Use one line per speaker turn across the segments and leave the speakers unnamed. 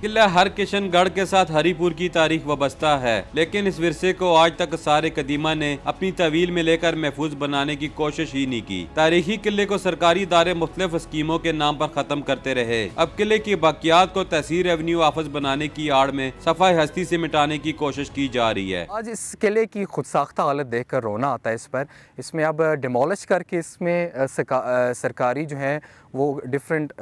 किला हर किशनगढ़ के साथ हरिपुर की तारीख वाबस्ता है, लेकिन इस विरसे को आज तक सारे कदीमा ने अपनी तवील में लेकर महफूज बनाने की कोशिश ही नहीं की। तारीखी किले को सरकारी इदारे मुख्तलिफ स्कीमों के नाम पर खत्म करते रहे। अब किले की बाकियात को तहसील रेवेन्यू ऑफिस बनाने की आड़ में सफाई हस्ती से मिटाने की कोशिश की जा रही है।
आज इस किले की खुद साख्ता हालत देख कर रोना आता है। इसमें अब डिमोलिश करके इसमें सरकारी जो है वो डिफरेंट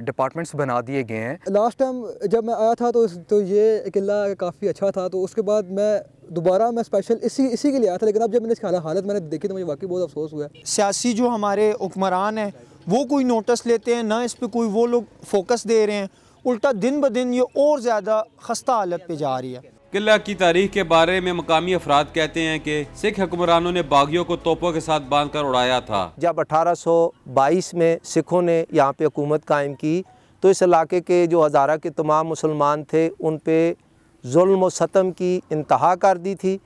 डिपार्टमेंट्स बना दिए गए हैं।
लास्ट टाइम जब मैं आया था तो ये किला काफ़ी अच्छा था, तो उसके बाद मैं स्पेशल इसी के लिए आया था। लेकिन अब जब मैंने इसकी हालत मैंने देखी तो मुझे वाकई बहुत अफसोस हुआ।
सियासी जो हमारे हुक्मरान हैं वो कोई नोटिस लेते हैं ना, इस पर कोई वो लोग फोकस दे रहे हैं। उल्टा दिन ब दिन ये और ज़्यादा खस्ता हालत पे जा रही है।
किला की तारीख के बारे में मकामी अफराद कहते हैं कि सिख हुक्मरानों ने बागियों को तोपों के साथ बांध कर उड़ाया था।
जब 1822 में सिखों ने यहाँ पे हुकूमत कायम की तो इस इलाके के जो हज़ारा के तमाम मुसलमान थे उन पे जुल्म व सतम की इंतहा कर दी थी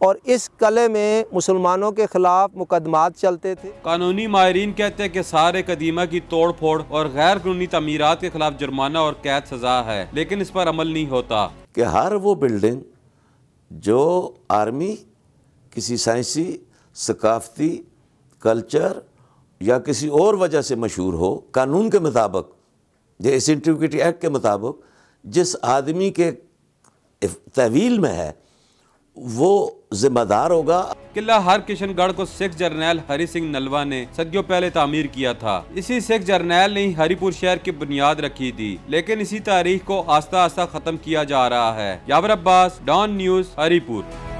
और इस किले में मुसलमानों के खिलाफ मुकदमात चलते थे।
कानूनी माहिरीन कहते हैं कि सारे कदीमा की तोड़ फोड़ और गैर कानूनी तमीरात के खिलाफ जुर्माना और कैद सजा है, लेकिन इस पर अमल नहीं होता।
कि हर वो बिल्डिंग जो आर्मी किसी साइंसी सकाफती कल्चर या किसी और वजह से मशहूर हो, कानून के मुताबिक इस इंटीग्रिटी एक्ट के मुताबिक जिस आदमी के तहवील में है वो जिम्मेदार होगा।
किला हर किशनगढ़ को सिख जर्नैल हरि सिंह नलवा ने सदियों पहले तामीर किया था। इसी सिख जर्नैल ने हरिपुर शहर की बुनियाद रखी थी, लेकिन इसी तारीख को आस्ता आस्ता खत्म किया जा रहा है। यावर अब्बास, डॉन न्यूज़, हरिपुर।